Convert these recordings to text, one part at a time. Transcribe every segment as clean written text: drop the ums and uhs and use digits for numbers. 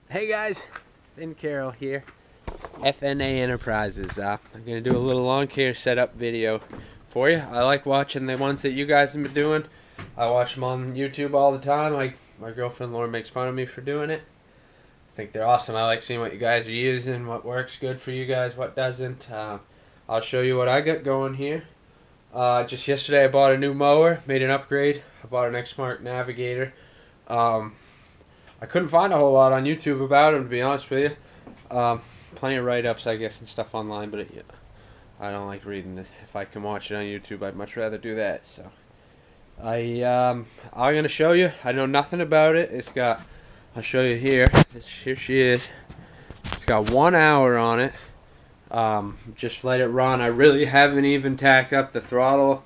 Hey guys, Finn Carroll here, FNA Enterprises. I'm going to do a little lawn care setup video for you. I like watching the ones that you guys have been doing. I watch them on YouTube all the time. My girlfriend Lauren makes fun of me for doing it. I think they're awesome. I like seeing what you guys are using, what works good for you guys, what doesn't. I'll show you what I got going here. Just yesterday I bought a new mower, made an upgrade. I bought an Exmark Navigator. I couldn't find a whole lot on YouTube about him, to be honest with you. Plenty of write-ups, I guess, and stuff online, but I don't like reading it. If I can watch it on YouTube, I'd much rather do that. So I'm gonna show you. I know nothing about it. I'll show you here. Here she is. It's got 1 hour on it. Just let it run. I really haven't even tacked up the throttle.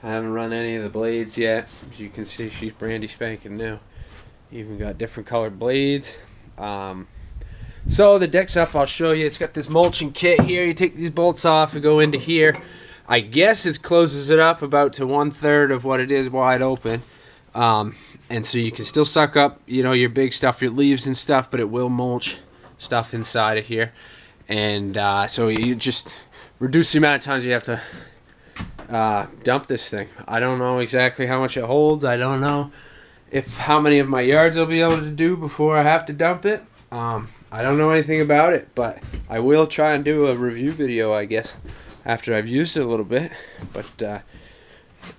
I haven't run any of the blades yet. As you can see, she's brandy spanking new. Even got different colored blades. So the deck's up. I'll show you. It's got this mulching kit here. You take these bolts off and go into here. I guess it closes it up about to 1/3 of what it is wide open. And so you can still suck up, your big stuff, your leaves and stuff, but it will mulch stuff inside of here. And so you just reduce the amount of times you have to dump this thing. I don't know exactly how much it holds. I don't know how many of my yards I'll be able to do before I have to dump it. I don't know anything about it, but I will try and do a review video, I guess, after I've used it a little bit. But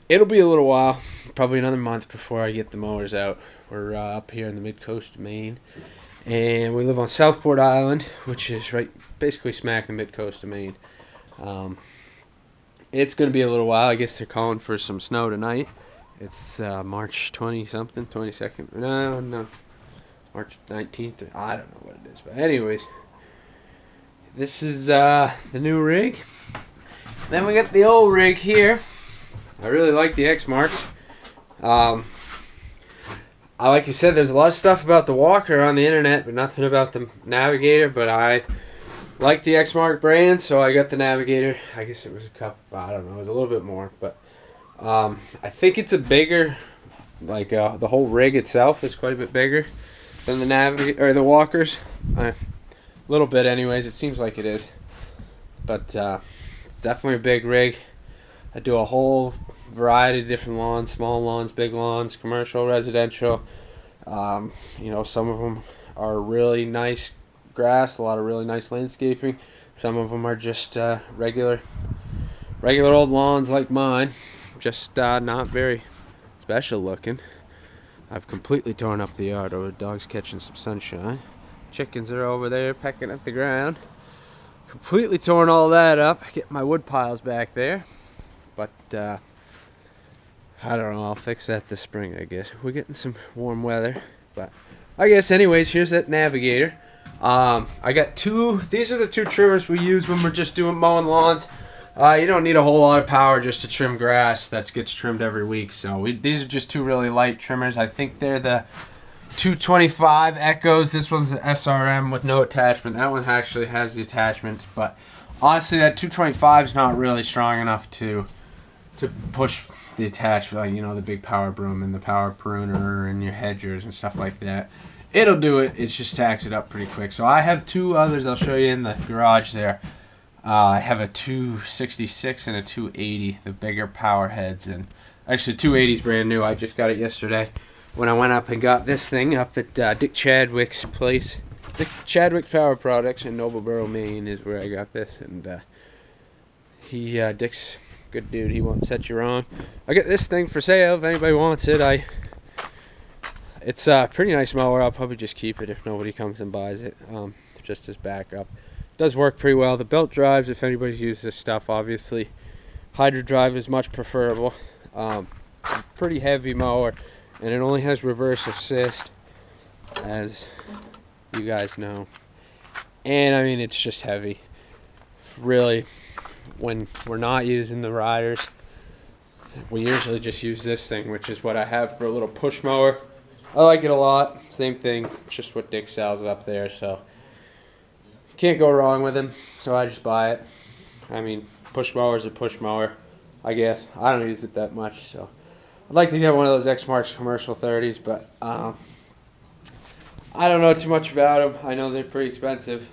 it'll be a little while, probably another month before I get the mowers out. We're up here in the mid-coast of Maine, and we live on Southport Island, which is right basically smack in the mid-coast of Maine. It's going to be a little while. I guess they're calling for some snow tonight. It's March 20-something, 22nd. No. March 19th. I don't know what it is. But anyways, this is the new rig. Then we got the old rig here. I really like the Exmarks. Like I said, there's a lot of stuff about the Walker on the internet, but nothing about the Navigator. But I like the Exmark brand, so I got the Navigator. I guess it was a couple, I don't know, it was a little bit more. But I think it's a bigger, the whole rig itself is quite a bit bigger than the Navigator or the Walkers. A little bit, anyways. It seems like it is, but it's definitely a big rig. I do a whole variety of different lawns: small lawns, big lawns, commercial, residential. Some of them are really nice grass, a lot of really nice landscaping. Some of them are just regular old lawns like mine, just not very special looking. I've completely torn up the yard over the dogs catching some sunshine. Chickens are over there pecking at the ground. Completely torn all that up. Get my wood piles back there. But I don't know, I'll fix that this spring, I guess. We're getting some warm weather. But I guess anyways, here's that Navigator. I got these are the two trimmers we use when we're just doing mowing lawns. You don't need a whole lot of power just to trim grass that gets trimmed every week. So these are just two really light trimmers. I think they're the 225 Echoes. This one's the SRM with no attachment. That one actually has the attachment. But honestly, that 225 is not really strong enough to push the attachment, the big power broom and the power pruner and your hedgers and stuff like that. It'll do it. It's just tacks it up pretty quick. So I have two others I'll show you in the garage there. I have a 266 and a 280, the bigger power heads. And actually, 280 is brand new. I just got it yesterday when I went up and got this thing up at Dick Chadwick's place. Dick Chadwick Power Products in Nobleboro, Maine is where I got this. And Dick's a good dude. He won't set you wrong. I got this thing for sale if anybody wants it. It's a pretty nice mower. I'll probably just keep it if nobody comes and buys it, just as backup. Does work pretty well. The belt drives, if anybody's used this stuff, obviously hydro drive is much preferable. Pretty heavy mower, and it only has reverse assist, as you guys know. And I mean, it's just heavy. Really, when we're not using the riders, we usually just use this thing, which is what I have for a little push mower. I like it a lot. Same thing, it's just what Dick sells up there, so can't go wrong with him, so I just buy it. I mean, push mower is a push mower, I guess. I don't use it that much, so I'd like to get one of those Exmark commercial 30s, but I don't know too much about them. I know they're pretty expensive.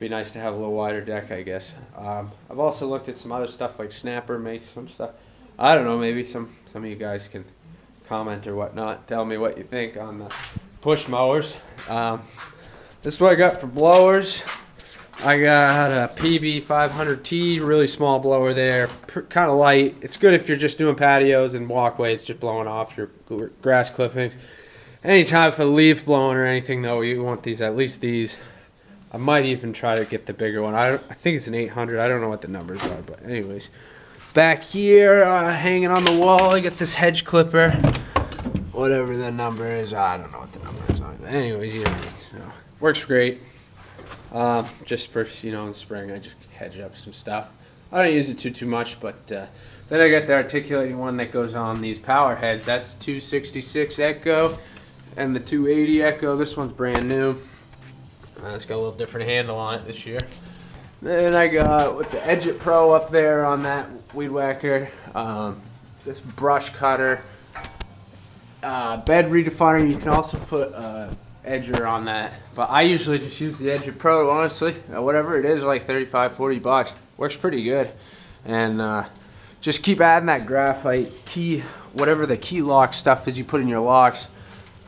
Be nice to have a little wider deck, I guess. I've also looked at some other stuff, like Snapper makes some stuff. I don't know, maybe some of you guys can comment or whatnot. Tell me what you think on the push mowers. This is what I got for blowers. I got a PB 500T, really small blower there, kind of light. It's good if you're just doing patios and walkways, just blowing off your grass clippings. Any type of leaf blowing or anything though, you want these, at least these. I might even try to get the bigger one. I think it's an 800. I don't know what the numbers are, but anyways. Back here, hanging on the wall, I got this hedge clipper. Whatever the number is, I don't know what the number is on. But anyways, yeah, so, works great. Just for, in the spring, I just hedge up some stuff. I don't use it too much, but then I got the articulating one that goes on these power heads. That's 266 Echo and the 280 Echo. This one's brand new. It's got a little different handle on it this year. Then I got with the Edge Pro up there on that weed whacker, this brush cutter, bed redefiner. You can also put edger on that, but I usually just use the Edge Pro, honestly. Whatever it is, like 35-40 bucks, works pretty good. And just keep adding that graphite key, whatever the key lock stuff is you put in your locks.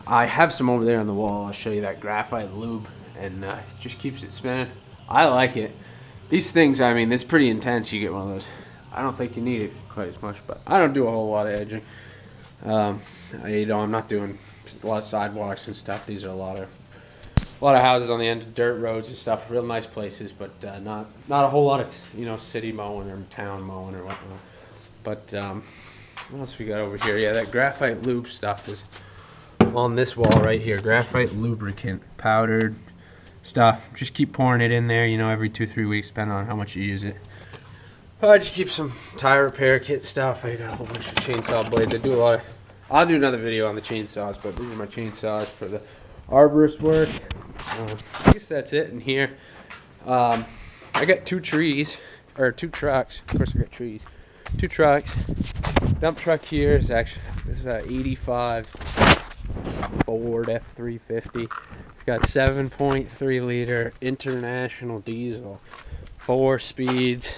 I have some over there on the wall. I'll show you that graphite lube, and just keeps it spinning. I like it. These things, I mean, it's pretty intense. You get one of those. I don't think you need it quite as much, but I don't do a whole lot of edging. I'm not doing a lot of sidewalks and stuff. These are a lot of houses on the end of dirt roads and stuff. Real nice places, but not a whole lot of city mowing or town mowing or whatnot. But what else we got over here? Yeah, that graphite lube stuff is on this wall right here. Graphite lubricant, powdered stuff. Just keep pouring it in there, every 2-3 weeks, depending on how much you use it. I just keep some tire repair kit stuff. I got a whole bunch of chainsaw blades. I'll do another video on the chainsaws, but these are my chainsaws for the arborist work. I guess that's it in here. I got 2 trucks. Of course I got trees. 2 trucks. Dump truck here is this is a 85 Ford F350. It's got 7.3 liter international diesel, 4 speeds,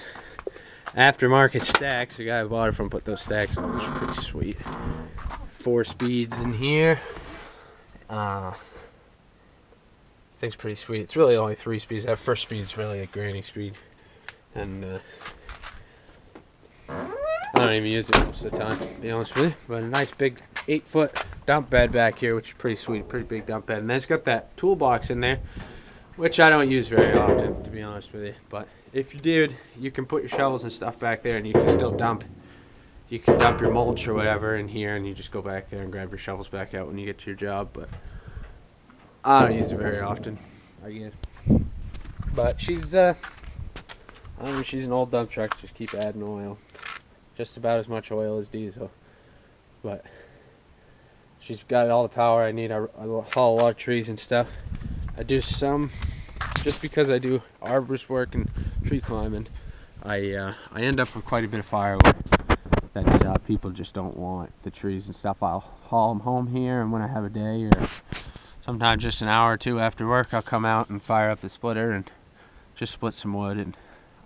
aftermarket stacks. The guy who bought it from put those stacks on, which are pretty sweet. 4 speeds in here. Thing's pretty sweet. It's really only 3 speeds. That first speed's really a granny speed, and I don't even use it most of the time, to be honest with you. But a nice big 8-foot dump bed back here, which is pretty sweet, pretty big dump bed. And then it's got that toolbox in there, which I don't use very often, to be honest with you. But if you did, you can put your shovels and stuff back there, and you can still dump. You can dump your mulch or whatever in here, and you just go back there and grab your shovels back out when you get to your job. But I don't use it very often, I guess. But she's she's an old dump truck. Just keep adding oil. Just about as much oil as diesel, but she's got all the power I need. I haul a lot of trees and stuff. I do some, just because I do arborist work and tree climbing, I end up with quite a bit of firewood that people just don't want, the trees and stuff. I'll haul them home here, and when I have a day or sometimes just an hour or 2 after work, I'll come out and fire up the splitter and just split some wood. And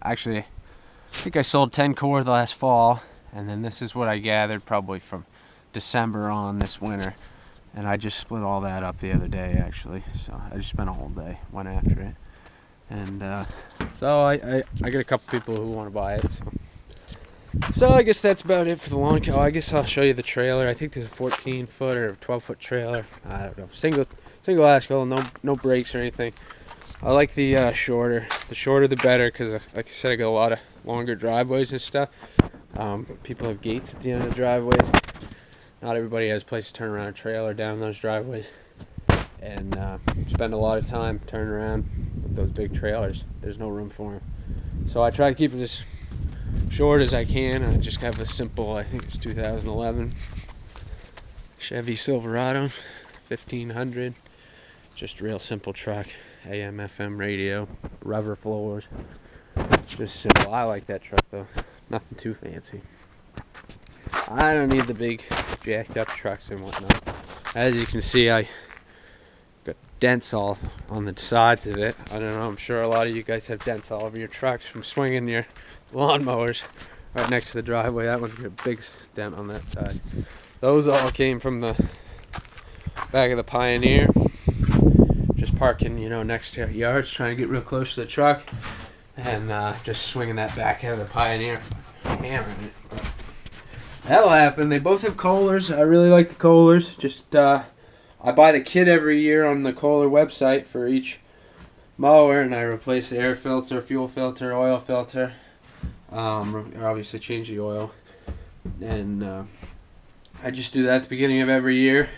actually, I think I sold 10 core the last fall, and then this is what I gathered probably from December on this winter, and I just split all that up the other day actually. So I just spent a whole day, went after it, and so I get a couple people who want to buy it. So I guess that's about it for the lawn care. I guess I'll show you the trailer. I think there's a 14-foot or 12-foot trailer. I don't know. Single axle, no brakes or anything. I like the shorter. The shorter the better, because like I said, I got a lot of longer driveways and stuff. People have gates at the end of the driveways. Not everybody has a place to turn around a trailer down those driveways, and spend a lot of time turning around with those big trailers. There's no room for them. So I try to keep it as short as I can. I just have a simple, I think it's 2011 Chevy Silverado 1500. Just a real simple truck. AM, FM radio, rubber floors. Just simple. I like that truck though. Nothing too fancy. I don't need the big jacked up trucks and whatnot. As you can see, I dents all on the sides of it. I don't know, I'm sure a lot of you guys have dents all over your trucks from swinging your lawnmowers right next to the driveway. That one's got a big dent on that side. Those all came from the back of the Pioneer. Just parking, you know, next to yards, trying to get real close to the truck, and just swinging that back out of the Pioneer, hammering it. But that'll happen. They both have Kohlers. I really like the Kohlers. Just I buy the kit every year on the Kohler website for each mower, and I replace the air filter, fuel filter, oil filter. Obviously change the oil, and I just do that at the beginning of every year.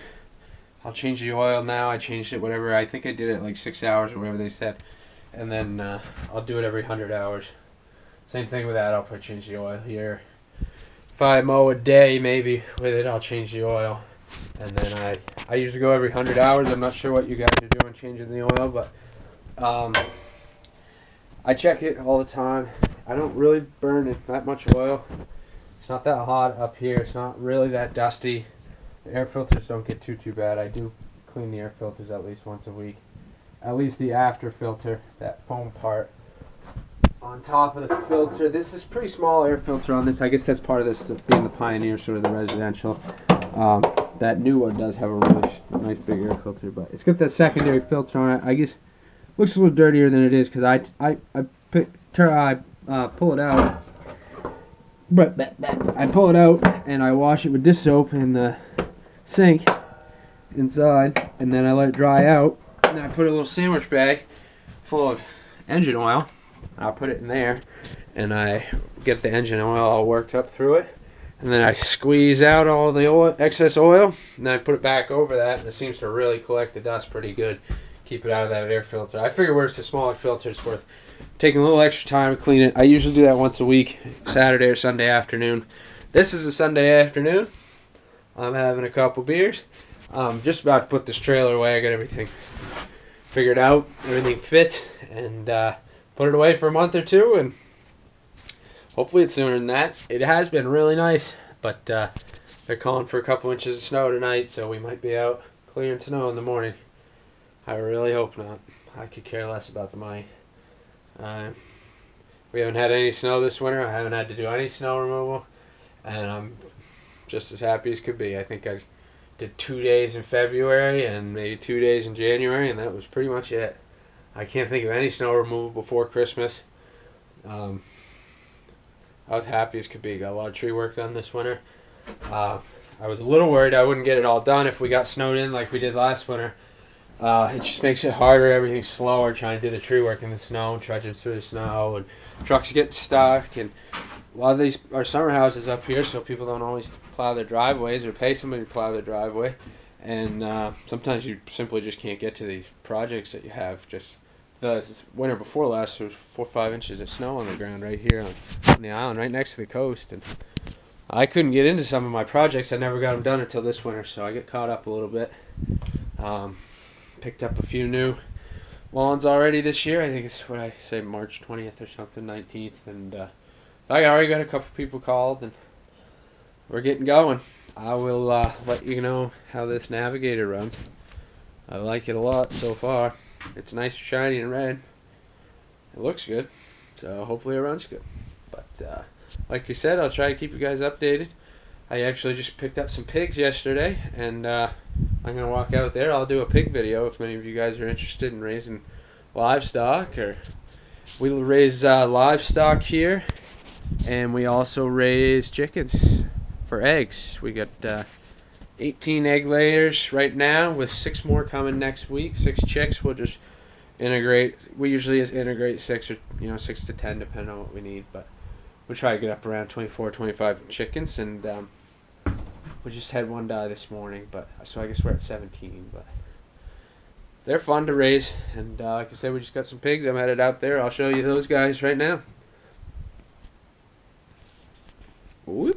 I'll change the oil now. I changed it whatever. I think I did it like 6 hours or whatever they said, and then I'll do it every 100 hours. Same thing with that. I'll probably change the oil here. If I mow a day maybe with it, I'll change the oil. And then I usually go every 100 hours. I'm not sure what you guys are doing changing the oil, but I check it all the time. I don't really burn it that much oil. It's not that hot up here. It's not really that dusty. The air filters don't get too bad. I do clean the air filters at least once a week. At least the after filter, that foam part on top of the filter. This is pretty small air filter on this. I guess that's part of this being the Pioneer, sort of the residential. That new one does have a really nice big air filter, but it's got that secondary filter on it. I guess it looks a little dirtier than it is because I pull it out, but I pull it out and I wash it with dish soap in the sink inside, and then I let it dry out, and then I put a little sandwich bag full of engine oil. I'll put it in there, and I get the engine oil all worked up through it. And then I squeeze out all the oil, excess oil, and then I put it back over that, and it seems to really collect the dust pretty good. Keep it out of that air filter. I figure where it's a smaller filter, it's worth taking a little extra time to clean it. I usually do that once a week, Saturday or Sunday afternoon. This is a Sunday afternoon. I'm having a couple beers. I'm just about to put this trailer away. I got everything figured out, everything fit, and put it away for a month or two, and hopefully it's sooner than that. It has been really nice, but they're calling for a couple inches of snow tonight, so we might be out clearing snow in the morning. I really hope not. I could care less about the money. We haven't had any snow this winter. I haven't had to do any snow removal, and I'm just as happy as could be. I think I did 2 days in February and maybe 2 days in January, and that was pretty much it. I can't think of any snow removal before Christmas. I was happy as could be. Got a lot of tree work done this winter. I was a little worried I wouldn't get it all done if we got snowed in like we did last winter. It just makes it harder. Everything's slower trying to do the tree work in the snow, trudging through the snow, and trucks get stuck. And a lot of these are summer houses up here, so people don't always plow their driveways or pay somebody to plow their driveway. And sometimes you simply just can't get to these projects that you have. Just the winter before last, there was 4 or 5 inches of snow on the ground right here on the island, right next to the coast. And I couldn't get into some of my projects. I never got them done until this winter, so I get caught up a little bit. Picked up a few new lawns already this year. I think it's what I say, March 20th or something, 19th. And I already got a couple people called, and we're getting going. I will let you know how this Navigator runs. I like it a lot so far. It's nice, shiny, and red. It looks good, so hopefully it runs good. But like you said, I'll try to keep you guys updated. I actually just picked up some pigs yesterday, and I'm going to walk out there. I'll do a pig video if many of you guys are interested in raising livestock. Or we raise livestock here, and we also raise chickens for eggs. We got 18 egg layers right now, with 6 more coming next week. 6 chicks. We'll just integrate. We usually just integrate 6 or 6 to 10 depending on what we need, but we'll try to get up around 24, 25 chickens. And we just had one die this morning, but so I guess we're at 17. But they're fun to raise, and like I said, we just got some pigs. I'm headed out there. I'll show you those guys right now. Whoop.